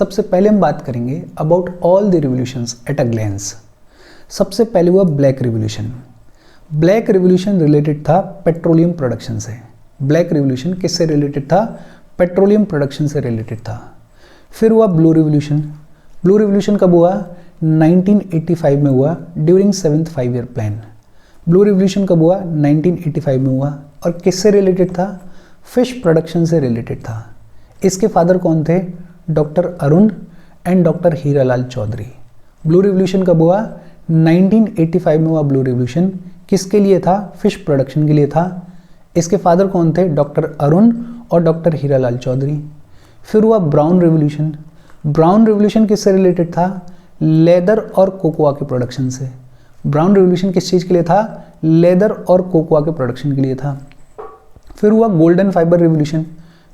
सबसे पहले हम बात करेंगे about all the revolutions at a glance. सबसे पहले हुआ black revolution. Black revolution related था पेट्रोलियम प्रोडक्शन से। ब्लैक रिवोल्यूशन किससे रिलेटेड था? पेट्रोलियम प्रोडक्शन से रिलेटेड था। फिर हुआ ब्लू रिवोल्यूशन। ब्लू रिवोल्यूशन कब हुआ? 1985 में हुआ during 7th 5-year plan. Blue revolution कब हुआ? 1985 में हुआ और किससे रिलेटेड था? फिश प्रोडक्शन से रिलेटेड था। इसके फादर कौन थे? Doctor Arun and doctor Hiralal Chaudhary. Blue revolution कब हुआ? 1985 में हुआ ब्लू रिवोल्यूशन। किसके लिए था? फिश प्रोडक्शन के लिए था। इसके फादर कौन थे? डॉक्टर अरुण और डॉक्टर हीरालाल चौधरी। फिर हुआ ब्राउन रिवोल्यूशन। ब्राउन रिवोल्यूशन किससे रिलेटेड था? लेदर और कोकोआ के प्रोडक्शन से। ब्राउन रिवोल्यूशन किस चीज़ के लिए था? लेदर और कोकोआ के प्रोडक्शन के लिए था। फिर हुआ golden fibre revolution.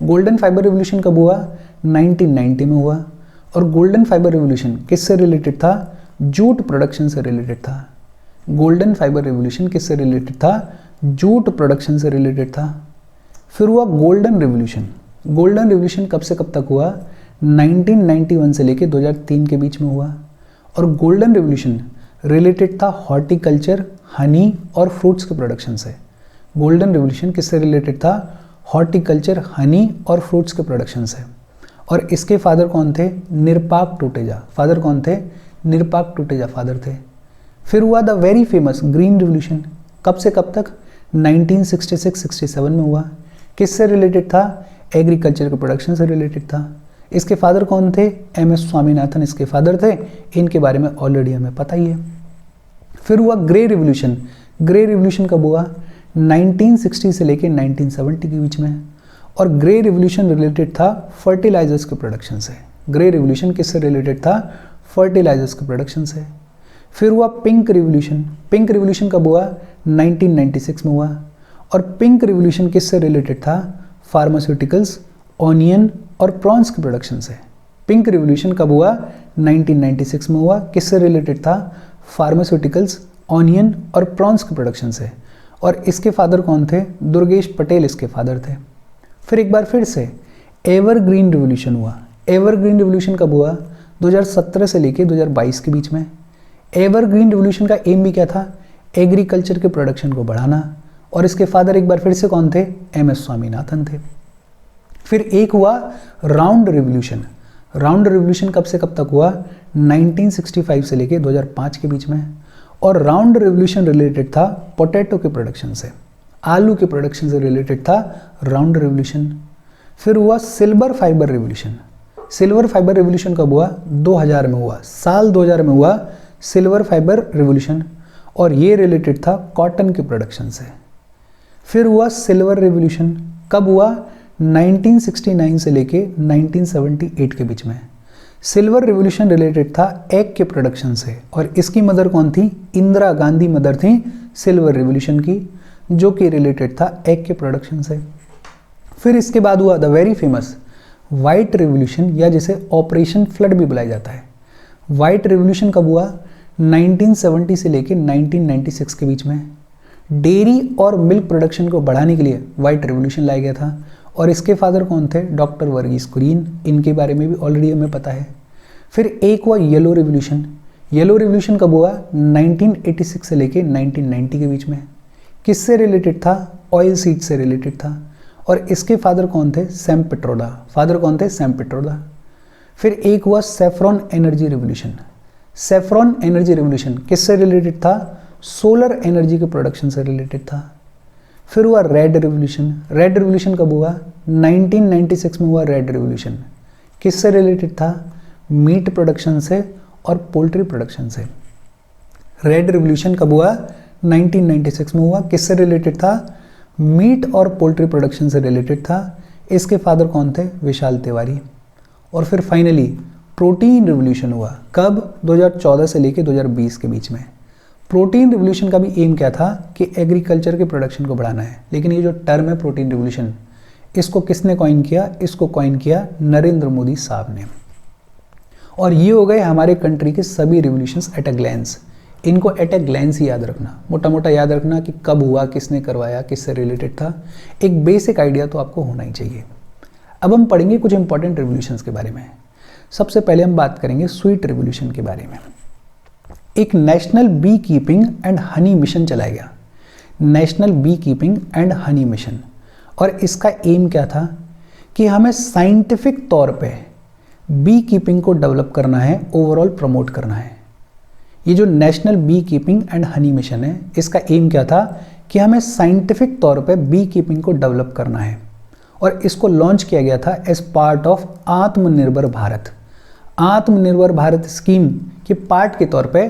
Golden fibre revolution कब हुआ? 1990 में हुआ और गोल्डन फाइबर रिवोल्यूशन किससे रिलेटेड था? जूट प्रोडक्शन से रिलेटेड था। गोल्डन फाइबर रिवोल्यूशन किससे रिलेटेड था? जूट प्रोडक्शन से रिलेटेड था। फिर हुआ गोल्डन रिवोल्यूशन। गोल्डन रिवोल्यूशन कब से कब तक हुआ? 1991 से लेकर 2003 के बीच में हुआ और गोल्डन रिवोल्यूशन रिलेटेड था हॉर्टिकल्चर, हनी और फ्रूट्स के प्रोडक्शन से। गोल्डन रिवोल्यूशन किससे रिलेटेड था? हॉर्टिकल्चर, हनी और फ्रूट्स के प्रोडक्शन से। और इसके फादर कौन थे? निरपाक टूटेजा। फादर कौन थे? निरपाक टूटेजा फादर थे। फिर हुआ the very famous green revolution. कब से कब तक? 1966-67 में हुआ। किससे रिलेटेड था? एग्रीकल्चर के प्रोडक्शन से रिलेटेड था। इसके फादर कौन थे? एम.एस. स्वामीनाथन इसके फादर थे। इनके बारे में ऑलरेडी हमें पता ही है। फिर हुआ ग्रे रिवोल्यूशन। ग्रे रिवोल्यूशन कब हुआ? 1960 से लेकर 1970 के बीच में और ग्रे रिवोल्यूशन रिलेटेड था फर्टिलाइजर्स के प्रोडक्शन से। ग्रे रिवोल्यूशन किससे रिलेटेड था? फर्टिलाइजर्स के प्रोडक्शन से। फिर हुआ पिंक रिवोल्यूशन। पिंक रिवोल्यूशन कब हुआ? 1996 में हुआ और पिंक रिवोल्यूशन किससे रिलेटेड था? फार्मास्यूटिकल्स, ऑनियन और प्रॉन्स के प्रोडक्शन से। पिंक रिवोल्यूशन कब हुआ? 1996 में हुआ। किससे रिलेटेड था? फार्मास्यूटिकल्स, ऑनियन और प्रॉन्स के प्रोडक्शन से। और इसके फादर कौन थे? दुर्गेश पटेल इसके फादर थे। फिर एक बार फिर से एवरग्रीन रिवोल्यूशन हुआ। एवरग्रीन रिवोल्यूशन कब हुआ? 2017 से लेकर 2022 के बीच में। एवरग्रीन रिवोल्यूशन का एम भी क्या था? एग्रीकल्चर के प्रोडक्शन को बढ़ाना और इसके फादर एक बार फिर से कौन थे? एम.एस. स्वामीनाथन थे। फिर एक हुआ राउंड रिवोल्यूशन। राउंड रिवोल्यूशन कब से कब तक हुआ? 1965 से लेकर 2005 के बीच में और राउंड रिवोल्यूशन रिलेटेड था पोटैटो के प्रोडक्शन से। आलू के प्रोडक्शन से रिलेटेड था राउंड रिवोल्यूशन। फिर हुआ silver fibre revolution. Silver fibre revolution कब हुआ? 2000 में हुआ। साल 2000 में हुआ सिल्वर फाइबर रिवोल्यूशन और ये रिलेटेड था कॉटन के प्रोडक्शन से। फिर हुआ सिल्वर रिवोल्यूशन। कब हुआ? 1969 से लेके 1978 के बीच में। सिल्वर रिवोल्यूशन रिलेटेड था एग के प्रोडक्शन से और इसकी मदर कौन थी? इंदिरा गांधी मदर थी सिल्वर रिवोल्यूशन की, जो कि रिलेटेड था एग के प्रोडक्शन से। फिर इसके बाद हुआ the very famous white revolution या जिसे ऑपरेशन फ्लड भी बुलाया जाता है। वाइट रिवोल्यूशन कब हुआ? 1970 से लेकर 1996 के बीच में। डेयरी और मिल्क प्रोडक्शन को बढ़ाने के लिए वाइट रिवोल्यूशन लाया गया था और इसके फादर कौन थे? डॉक्टर वर्गीस कुरियन। इनके बारे में भी ऑलरेडी हमें पता है। फिर एक हुआ येलो रिवोल्यूशन। येलो रिवोल्यूशन कब हुआ? 1986 से लेकर 1990 के बीच में। किससे रिलेटेड था? ऑयल सीड से रिलेटेड था और इसके फादर कौन थे? सैम पिट्रोडा। फादर कौन थे? सैम पिट्रोडा। फिर एक हुआ saffron energy revolution. Saffron energy revolution किससे रिलेटेड था? सोलर एनर्जी के प्रोडक्शन से रिलेटेड था। फिर हुआ रेड रिवोल्यूशन। रेड रिवोल्यूशन कब हुआ? 1996 में हुआ रेड रिवोल्यूशन। किससे रिलेटेड था? मीट प्रोडक्शन से और पोल्ट्री प्रोडक्शन से। रेड रिवोल्यूशन कब हुआ? 1996 में हुआ। किससे रिलेटेड था? मीट और पोल्ट्री प्रोडक्शन से रिलेटेड था। इसके फादर कौन थे? विशाल तिवारी। और फिर फाइनली प्रोटीन रिवोल्यूशन हुआ। कब? 2014 से लेकर 2020 के बीच में। प्रोटीन रिवोल्यूशन का भी एम क्या था? कि एग्रीकल्चर के प्रोडक्शन को बढ़ाना है। लेकिन ये जो टर्म है प्रोटीन रिवोल्यूशन, इसको किसने कॉइन किया? इसको कॉइन किया नरेंद्र मोदी साहब ने। और ये हो गए हमारे कंट्री के सभी रिवोल्यूशंस एट अ ग्लैंस। इनको एट अ ग्लैंस ही याद रखना, मोटा मोटा याद रखना कि कब हुआ, किसने करवाया, किससे रिलेटेड था। एक बेसिक आइडिया तो आपको होना ही चाहिए। अब हम पढ़ेंगे कुछ इंपॉर्टेंट रिवोल्यूशंस के बारे में। सबसे पहले हम बात करेंगे स्वीट रिवॉल्यूशन के बारे में। एक national beekeeping and honey mission चलाया गया, national beekeeping and honey mission, और इसका एम क्या था कि हमें साइंटिफिक तौर पे बी कीपिंग को डेवलप करना है, ओवरऑल प्रमोट करना है। ये जो national beekeeping and honey mission है, इसका एम क्या था कि हमें साइंटिफिक तौर पे बी कीपिंग को डेवलप करना है, और इसको लॉन्च किया गया था एज पार्ट ऑफ आत्मनिर्भर भारत। आत्मनिर्भर भारत स्कीम के पार्ट के तौर पे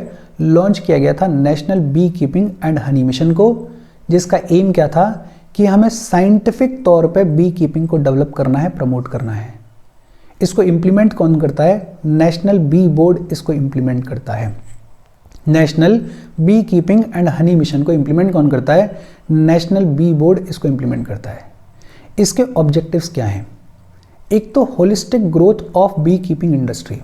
लॉन्च किया गया था national beekeeping and honey mission को, जिसका एम क्या था कि हमें साइंटिफिक तौर पे बी कीपिंग को डेवलप करना है, प्रमोट करना है। इसको इम्प्लीमेंट कौन करता है? नेशनल बी बोर्ड इसको इम्प्लीमेंट करता है। National beekeeping and honey mission को इम्प्लीमेंट कौन करता है? नेशनल बी बोर्ड इसको इम्प्लीमेंट करता है। इसके ऑब्जेक्टिव्स क्या हैं? एक तो holistic growth of beekeeping industry,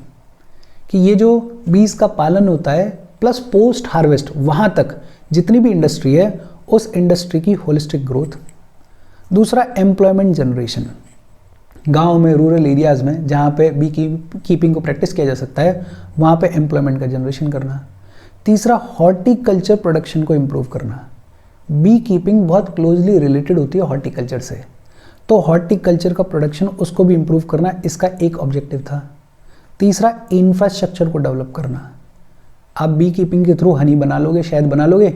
कि ये जो बीज का पालन होता है प्लस पोस्ट हार्वेस्ट वहाँ तक जितनी भी इंडस्ट्री है उस इंडस्ट्री की होलिस्टिक ग्रोथ। दूसरा एम्प्लॉयमेंट जनरेशन, गांव में, रूरल एरियाज़ में जहाँ पे बी कीपिंग को प्रैक्टिस किया जा सकता है वहाँ पे एम्प्लॉयमेंट का जनरेशन करना। तीसरा हॉर्टिकल्चर प्रोडक्शन को इम्प्रूव करना। बी कीपिंग बहुत क्लोजली रिलेटेड होती है हॉर्टिकल्चर से, तो हॉर्टिकल्चर का प्रोडक्शन उसको भी इम्प्रूव करना इसका एक ऑब्जेक्टिव था। तीसरा इंफ्रास्ट्रक्चर को डेवलप करना। आप बी कीपिंग के थ्रू हनी बना लोगे, शहद बना लोगे,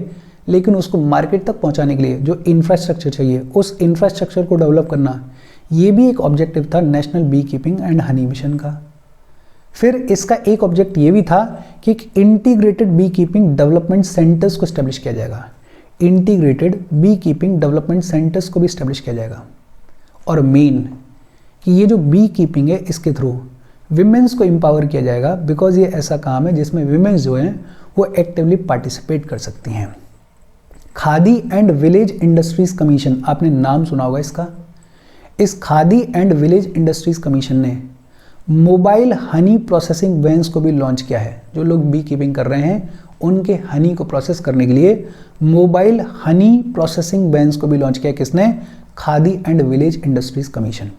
लेकिन उसको मार्केट तक पहुंचाने के लिए जो इंफ्रास्ट्रक्चर चाहिए उस इंफ्रास्ट्रक्चर को डेवलप करना, ये भी एक ऑब्जेक्टिव था national beekeeping and honey mission का। फिर इसका एक ऑब्जेक्ट ये भी था कि एक integrated beekeeping development centres को स्टैब्लिश किया जाएगा। Integrated beekeeping development centres को भी स्टैब्लिश किया जाएगा। और मेन कि ये जो बी कीपिंग है इसके थ्रू विमेंस को एम्पावर किया जाएगा, बिकॉज ये ऐसा काम है जिसमें विमेंस जो हैं वो एक्टिवली पार्टिसिपेट कर सकती हैं। Khadi and village industries commission, आपने नाम सुना होगा इसका। इस khadi and village industries commission ने मोबाइल हनी प्रोसेसिंग वैन्स को भी लॉन्च किया है। जो लोग बी कीपिंग कर रहे हैं उनके हनी को प्रोसेस करने के लिए मोबाइल हनी प्रोसेसिंग वैन्स को भी लॉन्च किया। किसने? Khadi and village industries commission.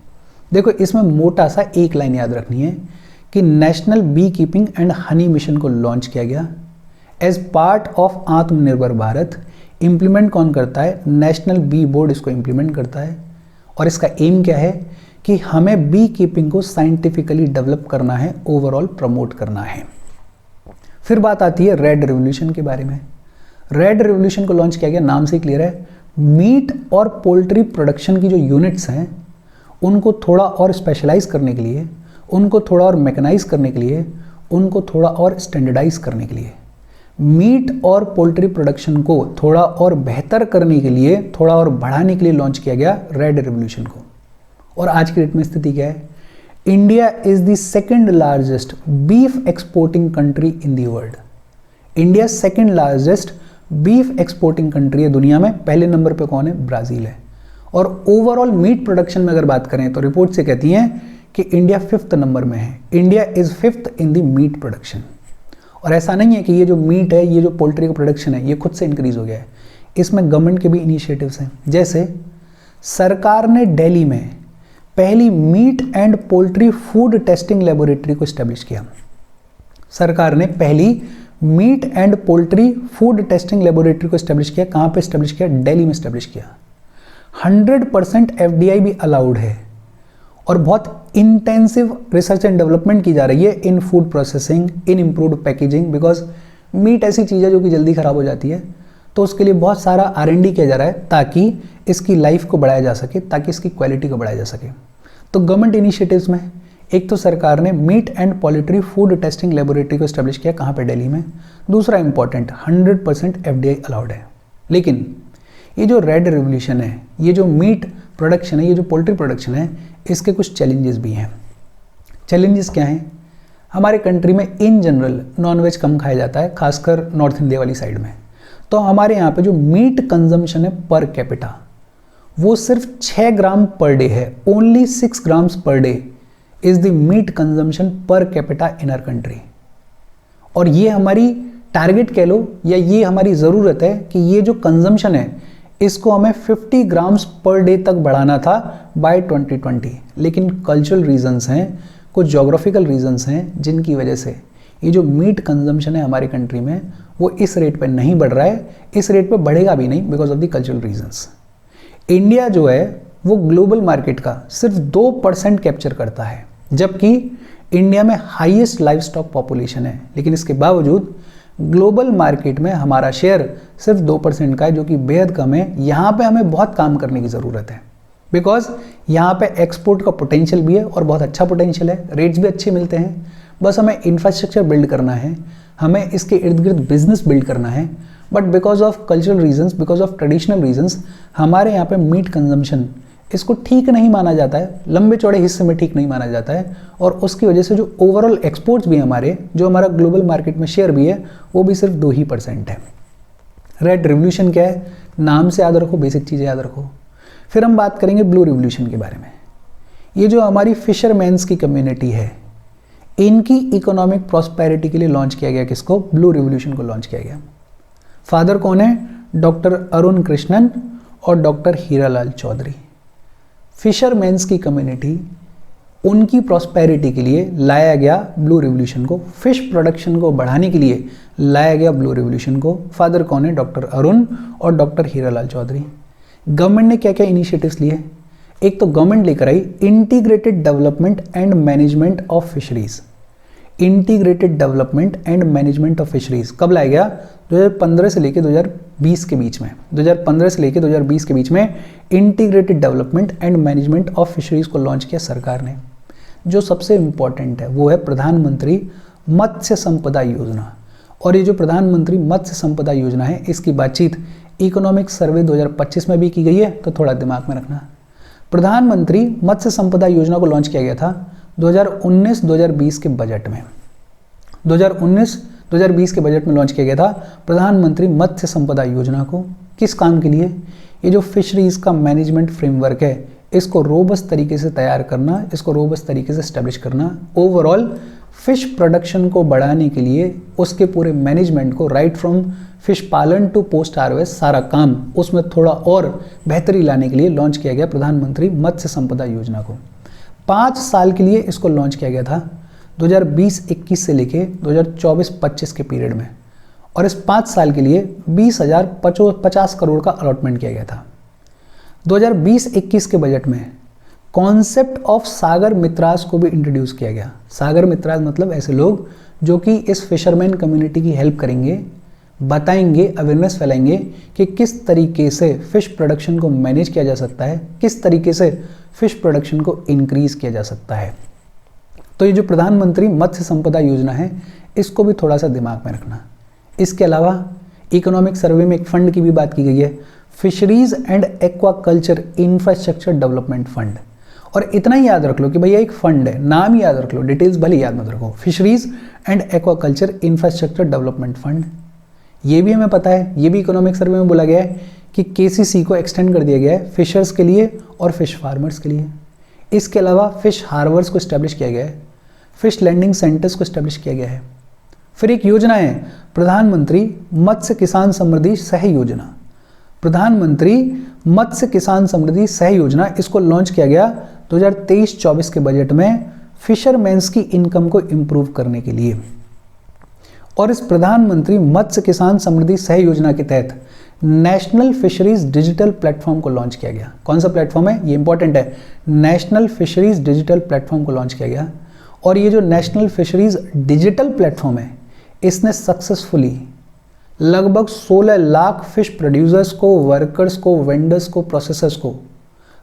देखो इसमें मोटा सा एक लाइन याद रखनी है कि national beekeeping and honey mission को लॉन्च किया गया एज पार्ट ऑफ आत्मनिर्भर भारत। इम्प्लीमेंट कौन करता है? नेशनल बी बोर्ड इसको इम्प्लीमेंट करता है। और इसका एम क्या है कि हमें बी कीपिंग को साइंटिफिकली डेवलप करना है, ओवरऑल प्रमोट करना है। फिर बात आती है रेड रिवॉल्यूशन के बारे में। रेड रिवॉल्यूशन को लॉन्च किया गया, नाम से क्लियर है। मीट और पोल्ट्री प्रोडक्शन की जो यूनिट्स हैं उनको थोड़ा और स्पेशलाइज करने के लिए, उनको थोड़ा और मैकेनाइज करने के लिए, उनको थोड़ा और स्टैंडर्डाइज करने के लिए, मीट और पोल्ट्री प्रोडक्शन को थोड़ा और बेहतर करने के लिए, थोड़ा और बढ़ाने के लिए लॉन्च किया गया रेड रिवॉल्यूशन को। और आज की डेट में स्थिति क्या है? India is the second largest beef exporting country in the world. India second largest beef exporting country है दुनिया में। पहले नंबर पे कौन है? ब्राज़ील है। और ओवरऑल मीट प्रोडक्शन में अगर बात करें तो रिपोर्ट से कहती हैं कि इंडिया 5th नंबर में है। India is 5th in the meat production. और ऐसा नहीं है कि ये जो मीट है, ये जो पोल्ट्री का प्रोडक्शन है, ये खुद से इंक्रीज हो गया है। इसमें गवर्नमेंट के भी इनिशिएटिव्स हैं। जैसे सरकार ने दिल्ली में पहली meat and poultry food testing laboratory को स्टैब्लिश किया। सरकार ने पहली meat and poultry food testing laboratory को स्टैब्लिश किया। कहाँ पे स्टैब्लिश किया? दिल्ली में स्टैब्लिश किया। 100% FDI भी अलाउड है। और बहुत इंटेंसिव रिसर्च एंड डेवलपमेंट की जा रही है in food processing, in improved packaging, because meat ऐसी चीज़ है जो कि जल्दी ख़राब हो जाती है। तो उसके लिए बहुत सारा R&D किया जा रहा है ताकि इसकी लाइफ को बढ़ाया जा सके, ताकि इसकी क्वालिटी को बढ़ाया जा सके। तो गवर्नमेंट इनिशिएटिव्स में एक तो सरकार ने meat and poultry food testing laboratory को स्टैब्लिश किया। कहाँ पे? दिल्ली में। दूसरा इंपॉर्टेंट, 100% FDI अलाउड है। लेकिन ये जो रेड रिवॉल्यूशन है, ये जो मीट प्रोडक्शन है, ये जो पोल्ट्री प्रोडक्शन है, इसके कुछ चैलेंजेस भी हैं। चैलेंजेस क्या हैं? हमारे कंट्री में इन जनरल नॉनवेज कम खाया जाता है, खासकर नॉर्थ इंडिया वाली साइड में। तो हमारे यहाँ पे जो मीट कंजम्पशन है पर कैपिटा वो सिर्फ 6 ग्राम पर डे है। Only 6 grams per day is the meat consumption per capita in our country. और ये हमारी टारगेट कह लो या ये हमारी ज़रूरत है कि ये जो कंजम्पशन है इसको हमें 50 ग्राम्स पर डे तक बढ़ाना था बाय 2020। लेकिन कल्चरल रीजंस हैं, कुछ जोग्राफिकल रीजंस हैं जिनकी वजह से ये जो मीट कंजम्पशन है हमारी कंट्री में वो इस रेट पे नहीं बढ़ रहा है, इस रेट पे बढ़ेगा भी नहीं because of the cultural reasons. India जो है वो ग्लोबल मार्केट का सिर्फ 2% कैप्चर करता है, जबकि इंडिया में हाईएस्ट लाइव स्टॉक पॉपुलेशन है, लेकिन इसके बावजूद ग्लोबल मार्केट में हमारा शेयर सिर्फ 2% का है, जो कि बेहद कम है। यहाँ पे हमें बहुत काम करने की ज़रूरत है बिकॉज यहाँ पे एक्सपोर्ट का पोटेंशियल भी है और बहुत अच्छा पोटेंशियल है, रेट्स भी अच्छे मिलते हैं। बस हमें इंफ्रास्ट्रक्चर बिल्ड करना है, हमें इसके इर्द गिर्द बिजनेस बिल्ड करना है। But because of cultural reasons, because of traditional reasons हमारे यहाँ पे मीट कंजम्पशन इसको ठीक नहीं माना जाता है, लंबे चौड़े हिस्से में ठीक नहीं माना जाता है, और उसकी वजह से जो ओवरऑल एक्सपोर्ट्स भी हमारे, जो हमारा ग्लोबल मार्केट में शेयर भी है, वो भी सिर्फ 2% है। रेड रिवोल्यूशन क्या है, नाम से याद रखो, बेसिक चीज़ें याद रखो। फिर हम बात करेंगे ब्लू रिवोल्यूशन के बारे में। ये जो हमारी फिशरमैन्स की कम्युनिटी है, इनकी इकोनॉमिक प्रॉस्पेरिटी के लिए लॉन्च किया गया किसको, ब्लू रिवोल्यूशन को लॉन्च किया गया। फादर कौन है, डॉक्टर अरुण कृष्णन और डॉक्टर हीरालाल चौधरी। फिशरमैन्स की कम्युनिटी, उनकी प्रॉस्पेरिटी के लिए लाया गया ब्लू रिवोल्यूशन को, फिश प्रोडक्शन को बढ़ाने के लिए लाया गया ब्लू रिवोल्यूशन को। फादर कौन है, डॉक्टर अरुण और डॉक्टर हीरालाल चौधरी। गवर्नमेंट ने क्या क्या इनिशिएटिव्स लिए, एक तो गवर्नमेंट लेकर आई integrated development and management of fisheries. Integrated development and management of fisheries कब लाया गया, 2015 से लेकर 2020 के बीच में। 2015 से लेकर 2020 के बीच में integrated development and management of fisheries को लॉन्च किया सरकार ने। जो सबसे इम्पॉर्टेंट है वो है प्रधानमंत्री मत्स्य संपदा योजना। और ये जो प्रधानमंत्री मत्स्य संपदा योजना है, इसकी बातचीत इकोनॉमिक सर्वे 2025 में भी की गई है, तो थोड़ा दिमाग में रखना। प्रधानमंत्री मत्स्य संपदा योजना को लॉन्च किया गया था 2019-2020 के बजट में। 2019-2020 के बजट में लॉन्च किया गया था प्रधानमंत्री मत्स्य संपदा योजना को। किस काम के लिए, ये जो फिशरीज का मैनेजमेंट फ्रेमवर्क है, इसको रोबस्ट तरीके से तैयार करना, इसको रोबस्ट तरीके से एस्टेब्लिश करना, ओवरऑल फिश प्रोडक्शन को बढ़ाने के लिए उसके पूरे मैनेजमेंट को, राइट फ्रॉम फिश पालन टू पोस्ट हार्वेस्ट, सारा काम उसमें थोड़ा और बेहतरी लाने के लिए लॉन्च किया गया प्रधानमंत्री मत्स्य संपदा योजना को। 5 साल के लिए इसको लॉन्च किया गया था 2020-21 से लेके 2024-25 के पीरियड में, और इस 5 साल के लिए 20,050 करोड़ का अलॉटमेंट किया गया था। 2020-21 के बजट में कॉन्सेप्ट ऑफ सागर मित्रास को भी इंट्रोड्यूस किया गया। सागर मित्रास मतलब ऐसे लोग जो कि इस फिशरमैन कम्युनिटी की हेल्प करेंगे, बताएंगे, अवेयरनेस फैलाएंगे कि किस तरीके से फिश प्रोडक्शन को मैनेज किया जा सकता है, किस तरीके से फिश प्रोडक्शन को इंक्रीज किया जा सकता है। तो ये जो प्रधानमंत्री मत्स्य संपदा योजना है, इसको भी थोड़ा सा दिमाग में रखना। इसके अलावा इकोनॉमिक सर्वे में एक फंड की भी बात की गई है, fisheries and aquaculture infrastructure development fund. और इतना ही याद रख लो कि भैया एक फंड है, नाम ही याद रख लो, डिटेल्स भले याद मत रखो। Fisheries and aquaculture infrastructure development fund, ये भी हमें पता है, ये भी इकोनॉमिक सर्वे में बोला गया है कि केसीसी को एक्सटेंड कर दिया गया है फिशर्स के लिए और फिश फार्मर्स के लिए। इसके अलावा फिश हार्बर्स को इस्टेब्लिश किया गया है, फिश लैंडिंग सेंटर्स को इस्टेब्लिश किया गया है। फिर एक योजना है प्रधानमंत्री मत्स्य किसान समृद्धि सह योजना। प्रधानमंत्री मत्स्य किसान समृद्धि सह योजना, इसको लॉन्च किया गया 2023-24 के बजट में फिशरमैन्स की इनकम को इम्प्रूव करने के लिए। और इस प्रधानमंत्री मत्स्य किसान समृद्धि सह योजना के तहत नेशनल फिशरीज डिजिटल प्लेटफॉर्म को लॉन्च किया गया। कौन सा प्लेटफॉर्म है, ये इंपॉर्टेंट है, नेशनल फिशरीज डिजिटल प्लेटफॉर्म को लॉन्च किया गया। और ये जो नेशनल फिशरीज डिजिटल प्लेटफॉर्म है, इसने सक्सेसफुली लगभग 16 लाख फिश प्रोड्यूसर्स को, वर्कर्स को, वेंडर्स को, प्रोसेसर्स को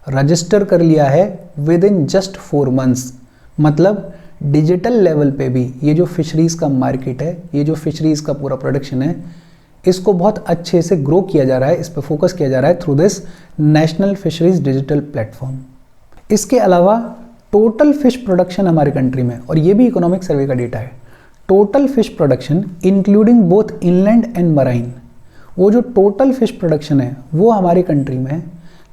रजिस्टर कर लिया है विद इन जस्ट 4 मंथ्स। मतलब डिजिटल लेवल पे भी ये जो फिशरीज का मार्केट है, ये जो फिशरीज का पूरा प्रोडक्शन है, इसको बहुत अच्छे से ग्रो किया जा रहा है, इस पर फोकस किया जा रहा है through this national fisheries digital platform. इसके अलावा टोटल फिश प्रोडक्शन हमारे कंट्री में, और ये भी इकोनॉमिक सर्वे का डेटा है, total fish production including both inland and marine, वो जो टोटल फिश प्रोडक्शन है वो हमारे कंट्री में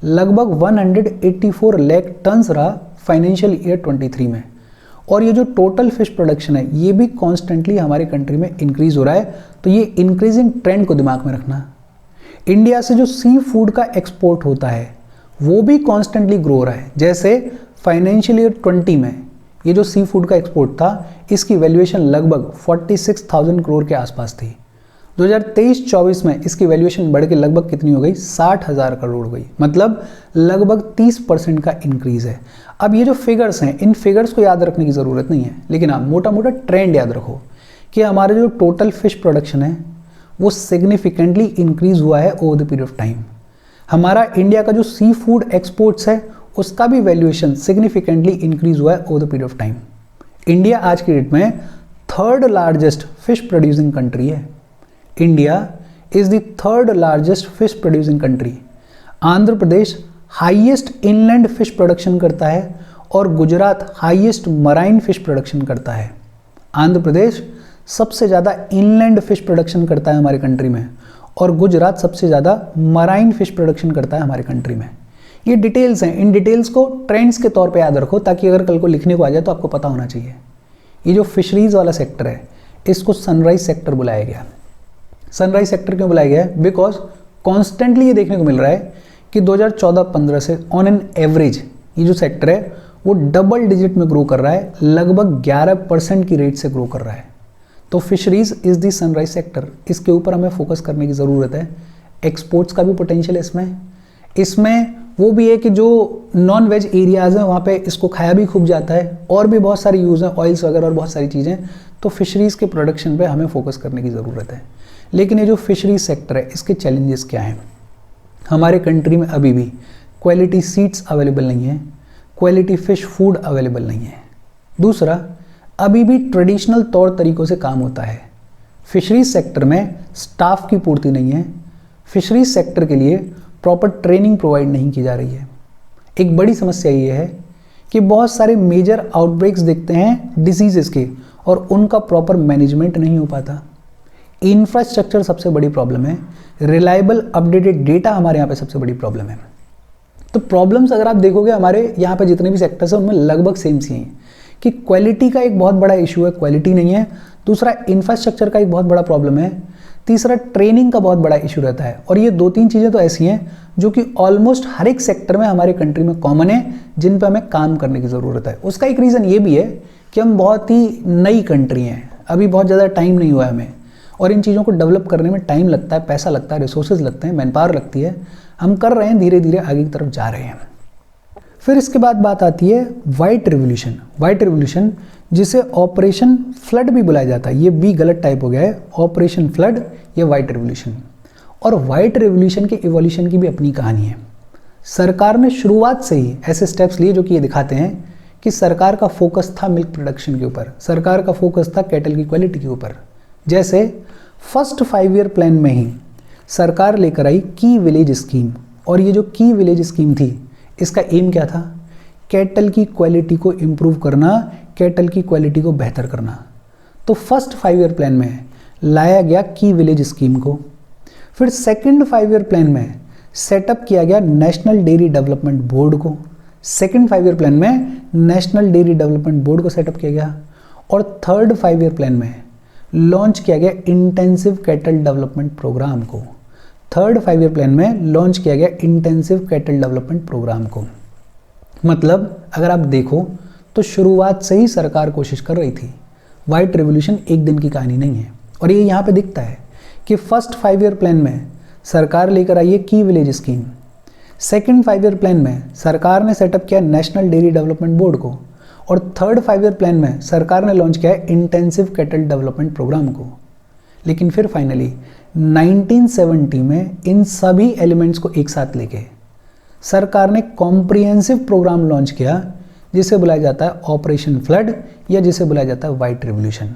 लगभग 184 लाख टन्स रहा फाइनेंशियल ईयर 23 में। और ये जो टोटल फिश प्रोडक्शन है, ये भी कॉन्स्टेंटली हमारे कंट्री में इंक्रीज हो रहा है। तो ये इंक्रीजिंग ट्रेंड को दिमाग में रखना। इंडिया से जो सी फूड का एक्सपोर्ट होता है वो भी कॉन्स्टेंटली ग्रो हो रहा है। जैसे फाइनेंशियल ईयर 20 में ये जो सी फूड का एक्सपोर्ट था इसकी वैल्यूएशन लगभग 46,000 करोड़ के आसपास थी। 2023-24 में इसकी वैल्यूएशन बढ़ के लगभग कितनी हो गई, 60,000 करोड़ हो गई, मतलब लगभग 30% का इंक्रीज है। अब ये जो फिगर्स हैं इन फिगर्स को याद रखने की ज़रूरत नहीं है, लेकिन हाँ मोटा मोटा ट्रेंड याद रखो कि हमारे जो टोटल फिश प्रोडक्शन है वो सिग्निफिकेंटली इंक्रीज हुआ है over the period of time. हमारा इंडिया का जो सी फूड एक्सपोर्ट्स है उसका भी वैल्यूएशन सिग्निफिकेंटली इंक्रीज हुआ है over the period of time. India आज की डेट में 3rd largest fish producing country है। India is the 3rd largest fish producing country. Andhra Pradesh highest inland fish production करता है और Gujarat highest marine fish production करता है। आंध्र प्रदेश सबसे ज़्यादा इनलैंड फिश प्रोडक्शन करता है हमारे कंट्री में और गुजरात सबसे ज़्यादा मराइन फिश प्रोडक्शन करता है हमारे कंट्री में। ये डिटेल्स हैं, इन डिटेल्स को ट्रेंड्स के तौर पे याद रखो ताकि अगर कल को लिखने को आ जाए तो आपको पता होना चाहिए। ये जो फिशरीज वाला सेक्टर है इसको सनराइज सेक्टर बुलाया गया। सनराइज सेक्टर क्यों बुलाया गया है? बिकॉज कॉन्स्टेंटली ये देखने को मिल रहा है कि 2014-15 से ऑन एन एवरेज ये जो सेक्टर है वो डबल डिजिट में ग्रो कर रहा है, लगभग 11% की रेट से ग्रो कर रहा है। तो fisheries is the sunrise sector, इसके ऊपर हमें फोकस करने की ज़रूरत है। एक्सपोर्ट्स का भी पोटेंशियल है इसमें वो भी है कि जो नॉन वेज एरियाज़ हैं वहाँ पे इसको खाया भी खूब जाता है और भी बहुत सारी यूज़ हैं, ऑयल्स वगैरह और बहुत सारी चीज़ें। तो फिशरीज़ के प्रोडक्शन पे हमें फोकस करने की ज़रूरत है। लेकिन ये जो फिशरीज सेक्टर है इसके चैलेंजेस क्या हैं? हमारे कंट्री में अभी भी क्वालिटी सीड्स अवेलेबल नहीं है, क्वालिटी फ़िश फूड अवेलेबल नहीं है। दूसरा, अभी भी ट्रेडिशनल तौर तरीक़ों से काम होता है। फिशरीज सेक्टर में स्टाफ की पूर्ति नहीं है, फिशरीज सेक्टर के लिए प्रॉपर ट्रेनिंग प्रोवाइड नहीं की जा रही है। एक बड़ी समस्या ये है कि बहुत सारे मेजर आउटब्रेक्स देखते हैं डिसीजेस के और उनका प्रॉपर मैनेजमेंट नहीं हो पाता। इंफ्रास्ट्रक्चर सबसे बड़ी प्रॉब्लम है, रिलायबल अपडेटेड डेटा हमारे यहाँ पे सबसे बड़ी प्रॉब्लम है। तो प्रॉब्लम्स अगर आप देखोगे हमारे यहाँ पे जितने भी सेक्टर्स हैं उनमें लगभग सेम सी हैं कि क्वालिटी का एक बहुत बड़ा इशू है, क्वालिटी नहीं है। दूसरा, इंफ्रास्ट्रक्चर का एक बहुत बड़ा प्रॉब्लम है। तीसरा, ट्रेनिंग का बहुत बड़ा इशू रहता है। और ये 2-3 चीज़ें तो ऐसी हैं जो कि ऑलमोस्ट हर एक सेक्टर में हमारे कंट्री में कॉमन है, जिन पर हमें काम करने की ज़रूरत है। उसका एक रीज़न ये भी है कि हम बहुत ही नई कंट्री हैं, अभी बहुत ज़्यादा टाइम नहीं हुआ है हमें, और इन चीज़ों को डेवलप करने में टाइम लगता है, पैसा लगता है, रिसोर्सेज लगते हैं, मैन पावर लगती है। हम कर रहे हैं, धीरे धीरे आगे की तरफ जा रहे हैं। फिर इसके बाद बात आती है वाइट रिवोल्यूशन। वाइट रिवोल्यूशन जिसे ऑपरेशन फ्लड भी बुलाया जाता है, ये भी गलत टाइप हो गया है, ऑपरेशन फ्लड या वाइट रिवोल्यूशन। और वाइट रिवोल्यूशन के इवोल्यूशन की भी अपनी कहानी है। सरकार ने शुरुआत से ही ऐसे स्टेप्स लिए जो कि ये दिखाते हैं कि सरकार का फोकस था मिल्क प्रोडक्शन के ऊपर, सरकार का फोकस था कैटल की क्वालिटी के ऊपर। जैसे फर्स्ट 5 ईयर प्लान में ही सरकार लेकर आई की विलेज स्कीम, और ये जो की विलेज स्कीम थी इसका एम क्या था? कैटल की क्वालिटी को इम्प्रूव करना, कैटल की क्वालिटी को बेहतर करना। तो फर्स्ट 5 ईयर प्लान में लाया गया की विलेज स्कीम को। फिर सेकंड 5 ईयर प्लान में सेटअप किया गया नेशनल डेयरी डेवलपमेंट बोर्ड को। सेकंड 5 ईयर प्लान में नेशनल डेयरी डेवलपमेंट बोर्ड को सेटअप किया गया। और थर्ड 5 ईयर प्लान में लॉन्च किया गया इंटेंसिव कैटल डेवलपमेंट प्रोग्राम को। थर्ड 5 ईयर प्लान में लॉन्च किया गया इंटेंसिव कैटल डेवलपमेंट प्रोग्राम को। मतलब अगर आप देखो तो शुरुआत से ही सरकार कोशिश कर रही थी। वाइट रिवोल्यूशन एक दिन की कहानी नहीं है। और ये यहाँ पे दिखता है कि फर्स्ट 5 ईयर प्लान में सरकार लेकर आई है की village scheme. Second 5 year plan में सरकार ने सेटअप किया नेशनल डेयरी डेवलपमेंट बोर्ड को। और थर्ड 5 ईयर प्लान में सरकार ने लॉन्च किया है इंटेंसिव कैटल डेवलपमेंट प्रोग्राम को। लेकिन फिर फाइनली 1970 में इन सभी एलिमेंट्स को एक साथ लेके सरकार ने कॉम्प्रिहेंसिव प्रोग्राम लॉन्च किया जिसे बुलाया जाता है ऑपरेशन फ्लड या जिसे बुलाया जाता है वाइट रिवोल्यूशन।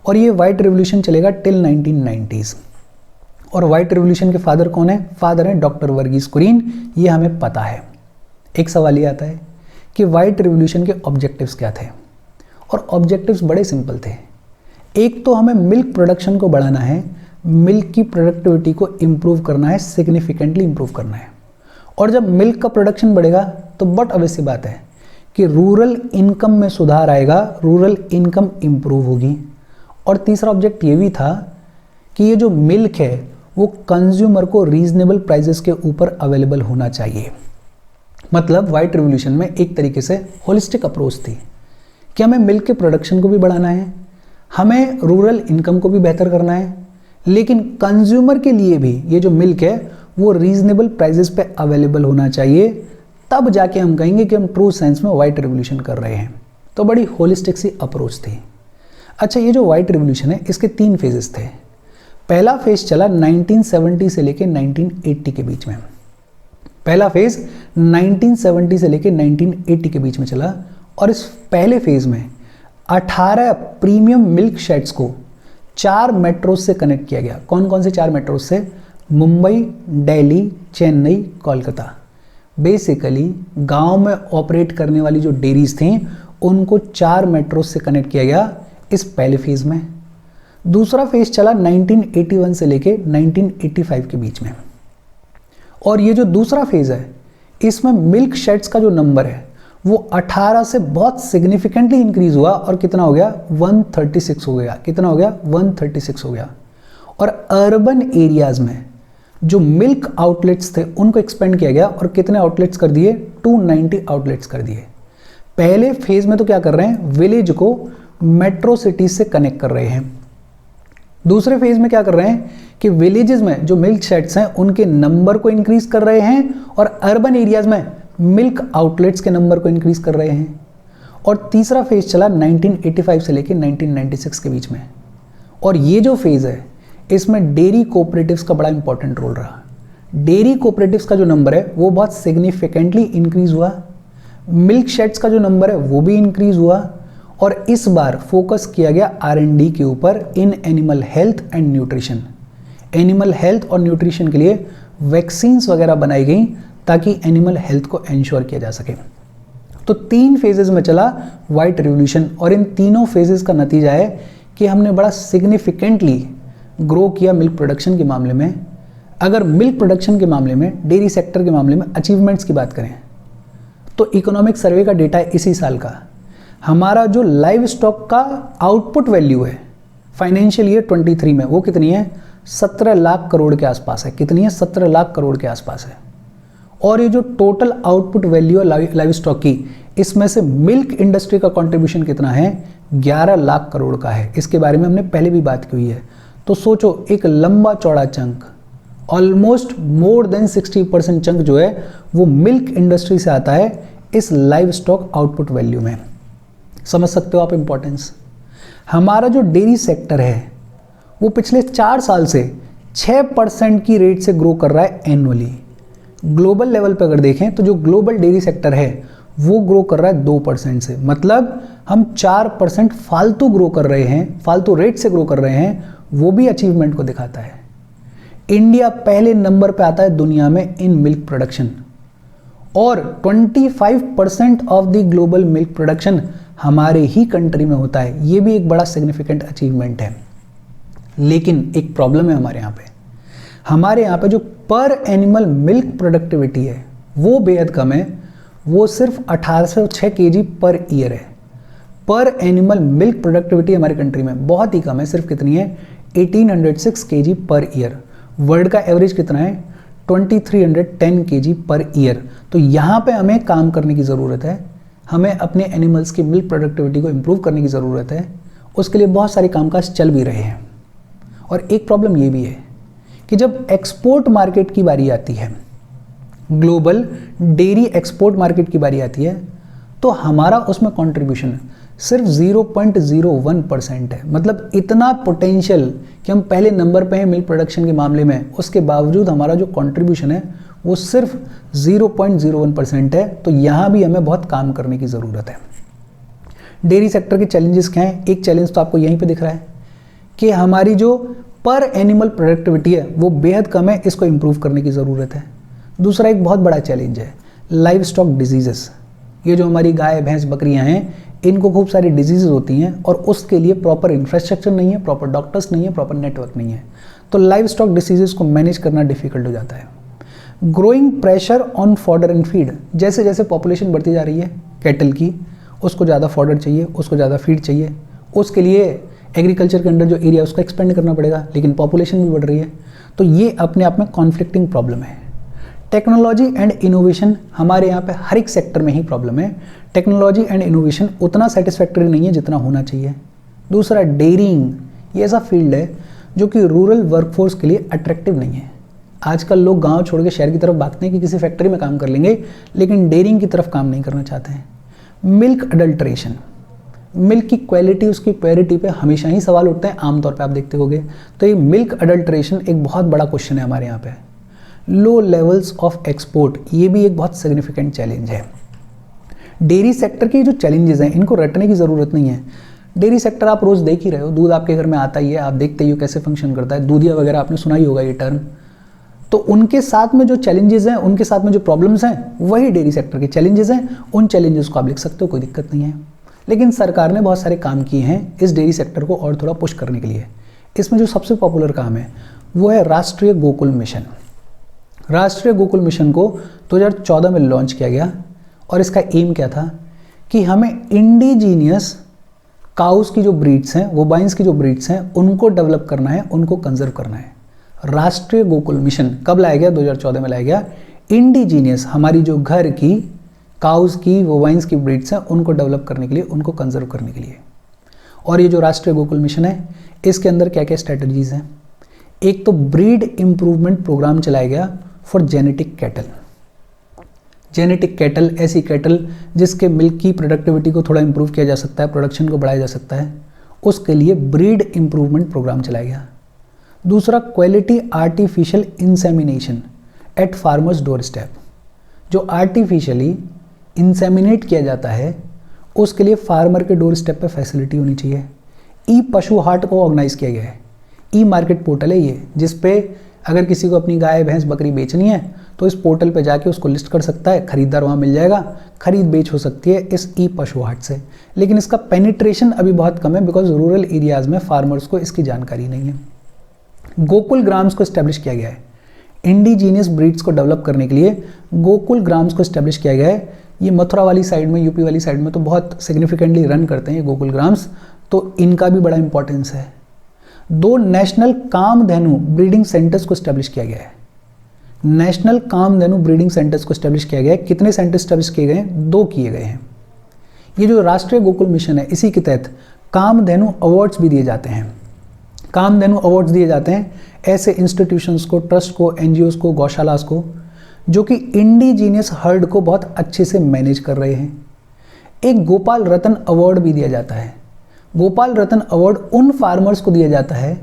और ये वाइट रिवोल्यूशन चलेगा टिल 1990s। और वाइट रिवोल्यूशन के फादर कौन है? फादर है डॉक्टर वर्गीस कुरियन। ये हमें पता है। एक सवाल ये आता है कि वाइट रिवोल्यूशन के ऑब्जेक्टिव्स क्या थे? और ऑब्जेक्टिव्स बड़े सिंपल थे। एक तो हमें मिल्क प्रोडक्शन को बढ़ाना है, मिल्क की प्रोडक्टिविटी को इम्प्रूव करना है, सिग्निफिकेंटली इम्प्रूव करना है। और जब मिल्क का प्रोडक्शन बढ़ेगा तो बहुत ऑब्वियस बात है कि रूरल इनकम में सुधार आएगा, रूरल इनकम इम्प्रूव होगी। और तीसरा ऑब्जेक्ट ये भी था कि ये जो मिल्क है वो कंज्यूमर को रीजनेबल प्राइसेस के ऊपर अवेलेबल होना चाहिए। मतलब वाइट रिवोल्यूशन में एक तरीके से होलिस्टिक अप्रोच थी कि हमें मिल्क के प्रोडक्शन को भी बढ़ाना है, हमें रूरल इनकम को भी बेहतर करना है, लेकिन कंज्यूमर के लिए भी ये जो मिल्क है वो रीजनेबल प्राइसेस पे अवेलेबल होना चाहिए, तब जाके हम कहेंगे कि हम ट्रू सेंस में वाइट रिवोल्यूशन कर रहे हैं। तो बड़ी होलिस्टिक सी अप्रोच थी। अच्छा, ये जो वाइट रिवोल्यूशन है इसके 3 फेजेस थे। पहला फेज चला 1970 से लेके 1980 के बीच में। पहला फेज 1970 से लेके 1980 के बीच में चला, और इस पहले फेज में 18 प्रीमियम मिल्क शेड्स को 4 मेट्रोज से कनेक्ट किया गया। कौन कौन से 4 मेट्रोज से? मुंबई, दिल्ली, चेन्नई, कोलकाता। बेसिकली गांव में ऑपरेट करने वाली जो डेयरीज थी उनको 4 मेट्रोज से कनेक्ट किया गया इस पहले फेज में। दूसरा फेज चला 1981 से लेके 1985 के बीच में, और ये जो दूसरा फेज है इसमें मिल्क शेड्स का जो नंबर है वो 18 से बहुत सिग्निफिकेंटली इंक्रीज हुआ, और कितना हो गया? 136 हो गया। कितना हो गया? 136 हो गया। और अर्बन एरियाज में जो मिल्क आउटलेट्स थे उनको एक्सपेंड किया गया, और कितने आउटलेट्स कर दिए? 290 आउटलेट्स कर दिए। पहले फेज में तो क्या कर रहे हैं? विलेज को मेट्रो सिटीज से कनेक्ट कर रहे हैं। दूसरे फेज में क्या कर रहे हैं कि विलेजेस में जो मिल्क शेड्स हैं उनके नंबर को इंक्रीज कर रहे हैं, और अर्बन एरियाज में मिल्क आउटलेट्स के नंबर को इंक्रीज कर रहे हैं। और तीसरा फेज चला 1985 से लेकर 1996 के बीच में, और ये जो फेज है इसमें डेयरी कोऑपरेटिव्स का बड़ा इंपॉर्टेंट रोल रहा। डेयरी कोऑपरेटिव्स का जो नंबर है वो बहुत सिग्निफिकेंटली इंक्रीज हुआ, मिल्क शेड्स का जो नंबर है वो भी इंक्रीज हुआ, और इस बार फोकस किया गया R&D के ऊपर in animal health and nutrition. Animal health और न्यूट्रिशन के लिए वैक्सीन्स वगैरह बनाई गई ताकि एनिमल हेल्थ को एंश्योर किया जा सके। तो 3 फेजेस में चला वाइट रिवोल्यूशन, और इन तीनों फेजेस का नतीजा है कि हमने बड़ा सिग्निफिकेंटली ग्रो किया मिल्क प्रोडक्शन के मामले में। अगर मिल्क प्रोडक्शन के मामले में, डेयरी सेक्टर के मामले में अचीवमेंट्स की बात करें तो इकोनॉमिक सर्वे का डेटा है इसी साल का, हमारा जो लाइव स्टॉक का आउटपुट वैल्यू है फाइनेंशियल ईयर 23 में वो कितनी है? 17 लाख करोड़ के आसपास है। कितनी है? 17 लाख करोड़ के आसपास है। और ये जो टोटल आउटपुट वैल्यू है लाइव स्टॉक की, इसमें से मिल्क इंडस्ट्री का कंट्रीब्यूशन कितना है? 11 लाख करोड़ का है। इसके बारे में हमने पहले भी बात की हुई है। तो सोचो, एक लंबा चौड़ा chunk, almost more than 60% chunk जो है वो मिल्क इंडस्ट्री से आता है इस लाइव स्टॉक आउटपुट वैल्यू में। समझ सकते हो आप इंपॉर्टेंस। हमारा जो डेयरी सेक्टर है वो पिछले 4 साल से 6% की रेट से ग्रो कर रहा है एनुअली। ग्लोबल लेवल पर अगर देखें तो जो ग्लोबल डेयरी सेक्टर है वो ग्रो कर रहा है 2% से, मतलब हम 4% फालतू ग्रो कर रहे हैं, फालतू रेट से ग्रो कर रहे हैं। वो भी अचीवमेंट को दिखाता है। इंडिया पहले नंबर पे आता है दुनिया में इन मिल्क प्रोडक्शन, और 25% of the global milk production हमारे ही कंट्री में होता है। ये भी एक बड़ा सिग्निफिकेंट अचीवमेंट है। लेकिन एक प्रॉब्लम है हमारे यहाँ पे जो पर एनिमल मिल्क प्रोडक्टिविटी है वो बेहद कम है। वो सिर्फ 1806 kg पर ईयर है। पर एनिमल मिल्क प्रोडक्टिविटी हमारे कंट्री में बहुत ही कम है। सिर्फ कितनी है? 1806 kg पर ईयर। वर्ल्ड का एवरेज कितना है? 2310 kg पर ईयर। तो यहाँ पे हमें काम करने की ज़रूरत है। हमें अपने एनिमल्स की मिल्क प्रोडक्टिविटी को इम्प्रूव करने की ज़रूरत है। उसके लिए बहुत सारे कामकाज चल भी रहे हैं। और एक प्रॉब्लम ये भी है कि जब एक्सपोर्ट मार्केट की बारी आती है, ग्लोबल डेयरी एक्सपोर्ट मार्केट की बारी आती है, तो हमारा उसमें कंट्रीब्यूशन सिर्फ 0.01% है। मतलब इतना पोटेंशियल कि हम पहले नंबर पे हैं मिल्क प्रोडक्शन के मामले में, उसके बावजूद हमारा जो कंट्रीब्यूशन है वो सिर्फ 0.01% है। तो यहाँ भी हमें बहुत काम करने की ज़रूरत है। डेयरी सेक्टर के चैलेंजेस क्या हैं? एक चैलेंज तो आपको यहीं पे दिख रहा है कि हमारी जो पर एनिमल प्रोडक्टिविटी है वो बेहद कम है, इसको इम्प्रूव करने की ज़रूरत है। दूसरा एक बहुत बड़ा चैलेंज है लाइव स्टॉक डिजीजेस। ये जो हमारी गाय भैंस बकरियां हैं, इनको खूब सारी डिजीज़ होती हैं और उसके लिए प्रॉपर इंफ्रास्ट्रक्चर नहीं है, प्रॉपर डॉक्टर्स नहीं है, प्रॉपर नेटवर्क नहीं है। तो लाइव स्टॉक डिसीजेस को मैनेज करना डिफिकल्ट हो जाता है। Growing pressure on fodder and feed, जैसे जैसे पॉपुलेशन बढ़ती जा रही है कैटल की, उसको ज़्यादा फॉडर चाहिए, उसको ज़्यादा फीड चाहिए। उसके लिए एग्रीकल्चर के अंडर जो एरिया उसको एक्सपेंड करना पड़ेगा, लेकिन पॉपुलेशन भी बढ़ रही है। तो ये अपने आप में कॉन्फ्लिक्टिंग प्रॉब्लम है। टेक्नोलॉजी एंड इनोवेशन, हमारे यहाँ पे हर एक सेक्टर में ही प्रॉब्लम है। टेक्नोलॉजी एंड इनोवेशन उतना सेटिस्फैक्टरी नहीं है जितना होना चाहिए। दूसरा डेयरिंग, ये ऐसा फील्ड है जो कि रूरल वर्कफोर्स के लिए अट्रैक्टिव नहीं है। आजकल लोग गांव छोड़ के शहर की तरफ भागते हैं कि किसी फैक्ट्री में काम कर लेंगे, लेकिन डेयरिंग की तरफ काम नहीं करना चाहते हैं। मिल्क अडल्ट्रेशन, मिल्क की क्वालिटी, उसकी प्योरिटी पे हमेशा ही सवाल उठते हैं, आमतौर पे आप देखते होंगे। तो ये मिल्क अडल्ट्रेशन एक बहुत बड़ा क्वेश्चन है हमारे यहाँ पे। लो लेवल्स ऑफ एक्सपोर्ट, ये भी एक बहुत सिग्निफिकेंट चैलेंज है। डेयरी सेक्टर के जो चैलेंजेस हैं इनको रटने की ज़रूरत नहीं है। डेयरी सेक्टर आप रोज़ देख ही रहे हो, दूध आपके घर में आता ही है, आप देखते ही हो कैसे फंक्शन करता है, दूधिया वगैरह आपने सुना ही होगा ये टर्म। तो उनके साथ में जो चैलेंजेस हैं, उनके साथ में जो प्रॉब्लम्स हैं, वही डेयरी सेक्टर के चैलेंजेस हैं। उन चैलेंजेस को आप लिख सकते हो, कोई दिक्कत नहीं है। लेकिन सरकार ने बहुत सारे काम किए हैं इस डेयरी सेक्टर को और थोड़ा पुश करने के लिए। इसमें जो सबसे पॉपुलर काम है वो है राष्ट्रीय गोकुल मिशन। राष्ट्रीय गोकुल मिशन को 2014 में लॉन्च किया गया और इसका एम क्या था कि हमें इंडिजीनियस काउस की जो ब्रीड्स हैं, वो बाइन्स की जो ब्रीड्स हैं, उनको डेवलप करना है, उनको कंजर्व करना है। राष्ट्रीय गोकुल मिशन कब लाया गया? 2014 में लाया गया। इंडिजीनियस, हमारी जो घर की काउस की वो वाइन्स की ब्रीड्स हैं, उनको डेवलप करने के लिए, उनको कंजर्व करने के लिए। और ये जो राष्ट्रीय गोकुल मिशन है, इसके अंदर क्या क्या स्ट्रैटेजीज हैं? एक तो ब्रीड इंप्रूवमेंट प्रोग्राम चलाया गया for genetic cattle. Genetic cattle, ऐसी कैटल जिसके मिल्क की प्रोडक्टिविटी को थोड़ा इंप्रूव किया जा सकता है, प्रोडक्शन को बढ़ाया जा सकता है, उसके लिए ब्रीड इंप्रूवमेंट प्रोग्राम चलाया गया। दूसरा, quality artificial insemination at farmers doorstep. जो आर्टिफिशियली इंसेमिनेट किया जाता है उसके लिए फार्मर के डोर स्टेप पे फैसिलिटी होनी चाहिए। ई पशु हाट को ऑर्गेनाइज किया गया है। ई मार्केट पोर्टल है ये, जिस पे अगर किसी को अपनी गाय भैंस बकरी बेचनी है तो इस पोर्टल पे जाके उसको लिस्ट कर सकता है, खरीदार वहाँ मिल जाएगा, खरीद बेच हो सकती है इस ई पशु हाट से। लेकिन इसका पेनिट्रेशन अभी बहुत कम है बिकॉज रूरल एरियाज में फार्मर्स को इसकी जानकारी नहीं है। गोकुल ग्राम्स को इस्टेब्लिश किया गया है। इंडिजीनियस ब्रीड्स को डेवलप करने के लिए गोकुल ग्राम्स को इस्टेब्लिश किया गया है। ये मथुरा वाली साइड में, यूपी वाली साइड में तो बहुत सिग्निफिकेंटली रन करते हैं ये गोकुल ग्राम्स, तो इनका भी बड़ा इंपॉर्टेंस है। 2 नेशनल कामधेनु ब्रीडिंग सेंटर्स को इस्टेब्लिश किया गया है। नेशनल कामधेनु ब्रीडिंग सेंटर्स को इस्टेब्लिश किया गया है। कितने सेंटर इस्टेब्लिश किए गए हैं? 2 किए गए हैं। ये जो राष्ट्रीय गोकुल मिशन है, इसी के तहत कामधेनु अवार्ड्स भी दिए जाते हैं। कामधेनु अवार्ड्स दिए जाते हैं ऐसे इंस्टीट्यूशंस को, ट्रस्ट को, एनजीओस को, गौशालास को जो कि इंडिजीनियस हर्ड को बहुत अच्छे से मैनेज कर रहे हैं। एक गोपाल रत्न अवार्ड भी दिया जाता है। गोपाल रत्न अवार्ड उन फार्मर्स को दिया जाता है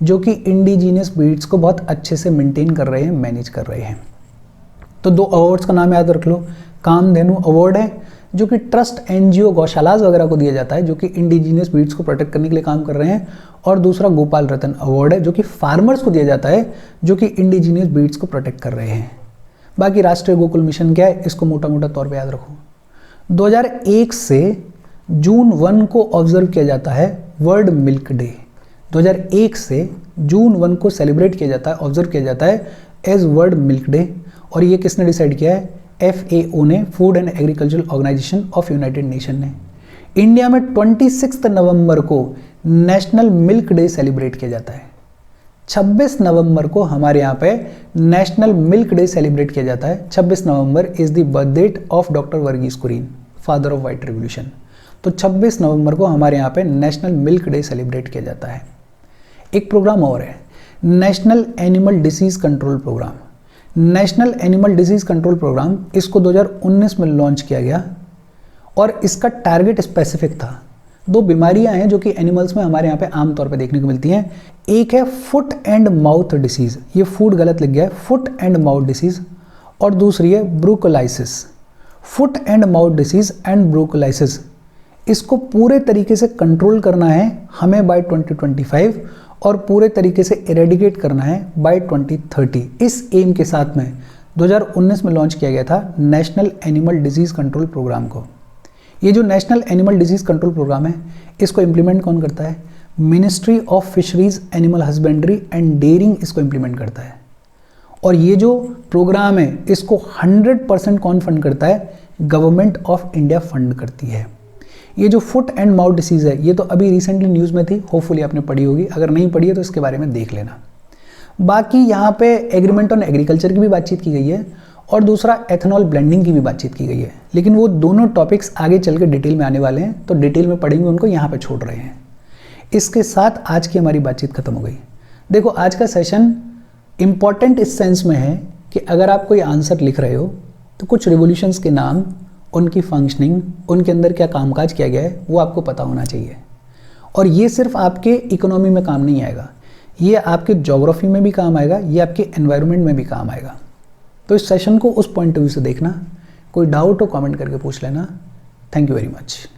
जो कि इंडिजीनियस ब्रीड्स को बहुत अच्छे से मेंटेन कर रहे हैं, मैनेज कर रहे हैं। तो 2 अवार्ड्स का नाम याद रख लो। कामधेनु अवार्ड है जो कि ट्रस्ट, एनजीओ, गौशालाज वगैरह को दिया जाता है जो कि इंडिजीनियस ब्रीड्स को प्रोटेक्ट करने के लिए काम कर रहे हैं। और दूसरा गोपाल रत्न अवार्ड है जो कि फार्मर्स को दिया जाता है जो कि इंडिजीनियस ब्रीड्स को प्रोटेक्ट कर रहे हैं। बाकी राष्ट्रीय गोकुल मिशन क्या है, इसको मोटा मोटा तौर पे याद रखो। 2001 से जून 1 को ऑब्जर्व किया जाता है वर्ल्ड मिल्क डे। 2001 से जून 1 को सेलिब्रेट किया जाता है, ऑब्जर्व किया जाता है एज वर्ल्ड मिल्क डे। और ये किसने डिसाइड किया है? FAO ने, food and agricultural organization of united nation ने। इंडिया में 26 नवंबर को नेशनल मिल्क डे सेलिब्रेट किया जाता है। 26 नवंबर को हमारे यहाँ पे नेशनल मिल्क डे सेलिब्रेट किया जाता है। 26 November is the birth date of doctor Varghese Kurien, father of white revolution. तो 26 नवंबर को हमारे यहाँ पे नेशनल मिल्क डे सेलिब्रेट किया जाता है। एक प्रोग्राम और है, national animal disease control programme. National animal disease control programme, इसको 2019 में लॉन्च किया गया और इसका टारगेट स्पेसिफिक था। 2 बीमारियां हैं जो कि एनिमल्स में हमारे यहाँ पे आमतौर पे देखने को मिलती हैं। एक है फुट एंड माउथ डिसीज, ये फूड गलत लिख गया है, फुट एंड माउथ डिसीज। और दूसरी है brucellosis. Foot and mouth disease and brucellosis, इसको पूरे तरीके से कंट्रोल करना है हमें बाय 2025 और पूरे तरीके से इरेडिकेट करना है बाय 2030। इस एम के साथ में 2019 में लॉन्च किया गया था national animal disease control programme को। ये जो national animal disease control programme है, इसको इम्प्लीमेंट कौन करता है? Ministry of fisheries, animal husbandry and dairying इसको इम्प्लीमेंट करता है। और ये जो प्रोग्राम है इसको 100% कौन फंड करता है? गवर्नमेंट ऑफ इंडिया फंड करती है। ये जो फुट एंड माउथ डिसीज़ है, ये तो अभी रिसेंटली न्यूज़ में थी, होपफुली आपने पढ़ी होगी, अगर नहीं पढ़ी है तो इसके बारे में देख लेना। बाकी यहाँ पे एग्रीमेंट ऑन एग्रीकल्चर की भी बातचीत की गई है और दूसरा एथेनॉल ब्लेंडिंग की भी बातचीत की गई है, लेकिन वो दोनों टॉपिक्स आगे चल के डिटेल में आने वाले हैं, तो डिटेल में पढ़ेंगे, उनको यहाँ पे छोड़ रहे हैं। इसके साथ आज की हमारी बातचीत खत्म हो गई। देखो आज का सेशन इम्पॉर्टेंट इस सेंस में है कि अगर आप कोई आंसर लिख रहे हो तो कुछ रिवॉल्यूशंस के नाम, उनकी फंक्शनिंग, उनके अंदर क्या कामकाज किया गया है वो आपको पता होना चाहिए। और ये सिर्फ आपके इकोनॉमी में काम नहीं आएगा, ये आपके ज्योग्राफी में भी काम आएगा, ये आपके एनवायरनमेंट में भी काम आएगा। तो इस सेशन को उस पॉइंट ऑफ व्यू से देखना। कोई डाउट हो कमेंट करके पूछ लेना। Thank you very much.